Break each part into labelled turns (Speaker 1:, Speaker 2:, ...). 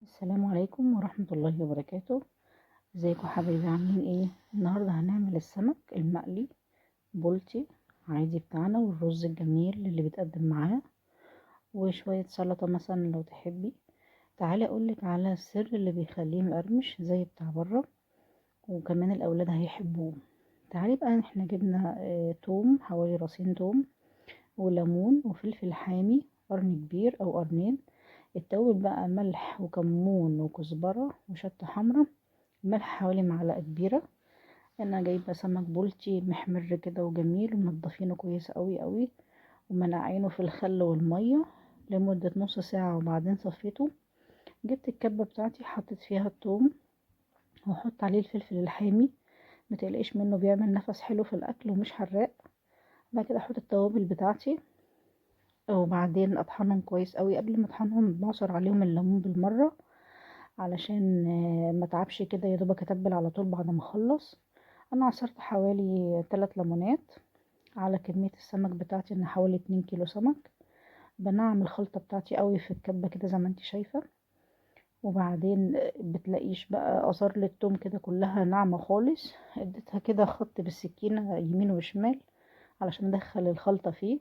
Speaker 1: السلام عليكم ورحمة الله وبركاته. ازيكم حبايبي، عاملين ايه؟ النهاردة هنعمل السمك المقلي بولتي عادي بتاعنا، والرز الجميل اللي بيتقدم معاه، وشوية سلطة مثلا لو تحبي. تعالي اقولك على السر اللي بيخليه مقرمش زي بتاع بره، وكمان الاولاد هيحبوه. تعالي بقى، احنا جبنا توم، حوالي راسين توم، وليمون وفلفل حامي، قرن كبير او قرنين. التوابل بقى ملح وكمون وكزبرة وشطة حمرا. الملح حوالي معلقة كبيرة. انا جايبة سمك بولتي محمر كده وجميل، ومنضفينه كويس قوي قوي، ومنقعينه في الخل والمية لمدة نص ساعة، وبعدين صفيته. جبت الكبة بتاعتي، حطيت فيها الثوم، وحط عليه الفلفل الحامي، متقلقش منه، بيعمل نفس حلو في الاكل ومش حراق. بعد كده احط التوابل بتاعتي، وبعدين اطحنهم كويس قوي. قبل ما اطحنهم بعصر عليهم الليمون بالمره، علشان ما تعبش كده، يا دوبك اتبل على طول بعد ما اخلص. انا عصرت حوالي 3 ليمونات على كميه السمك بتاعتي، ان حوالي 2 كيلو سمك. بنعم الخلطه بتاعتي قوي في الكبه كده زي ما انت شايفه. وبعدين بتلاقيش بقى اثار للتوم كده، كلها ناعمه خالص. اديتها كده خط بالسكينه يمين وشمال علشان ادخل الخلطه فيه.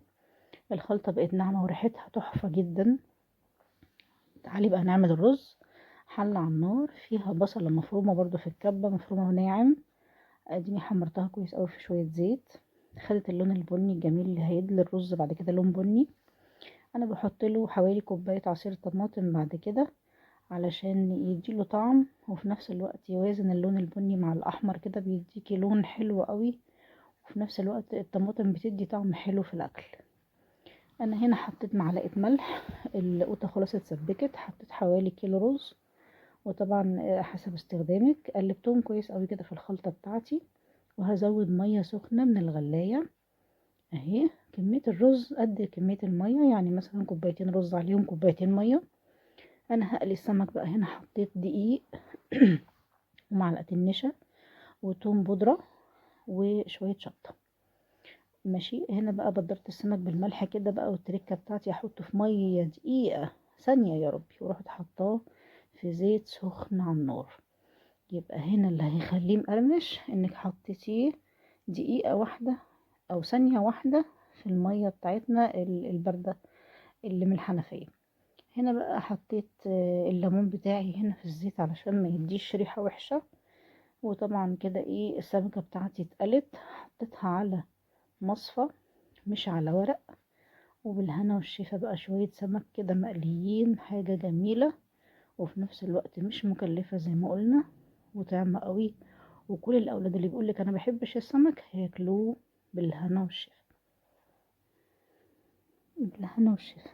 Speaker 1: الخلطه بقت ناعمه وريحتها تحفه جدا. تعالي بقى نعمل الرز. حلة على النار فيها بصلة مفرومة برضو في الكبة، مفرومة ناعم. اديني حمرتها كويس قوي في شوية زيت، خدت اللون البني الجميل اللي هيدي الرز بعد كده لون بني. انا بحط له حوالي كوباية عصير طماطم بعد كده، علشان يديله طعم، وفي نفس الوقت يوازن اللون البني مع الاحمر كده، بيديكي لون حلو قوي. وفي نفس الوقت الطماطم بتدي طعم حلو في الاكل. انا هنا حطيت معلقة ملح، القوطة خلاص اتسبكت. حطيت حوالي كيلو رز، وطبعا حسب استخدامك. قلبتهم كويس قوي كده في الخلطة بتاعتي، وهزود مية سخنة من الغلاية. اهي كمية الرز قد كمية المية، يعني مثلا كوبايتين رز عليهم كوبايتين مية. انا هقلي السمك بقى. هنا حطيت دقيق ومعلقتين نشا وتوم بودرة وشوية شطة. ماشي، هنا بقى بدرت السمك بالملح كده بقى، والتركة بتاعتي احطه في مية دقيقة ثانية يا ربي، ورحت حطاه في زيت سخن على النار. يبقى هنا اللي هيخليه مقرمش انك حطيتيه دقيقة واحدة او ثانية واحدة في المية بتاعتنا الباردة اللي من الحنفية. هنا بقى حطيت الليمون بتاعي هنا في الزيت علشان ما يديش ريحة وحشة. وطبعا كده ايه، السمكة بتاعتي اتقلت، حطيتها على مصفى مش على ورق. وبالهنا والشفا بقى، شوية سمك كده مقليين، حاجة جميلة، وفي نفس الوقت مش مكلفة زي ما قلنا، وطعمة قوي. وكل الاولاد اللي بيقولك انا بحبش السمك هياكلوه بالهنا والشفا. بالهنا والشفا.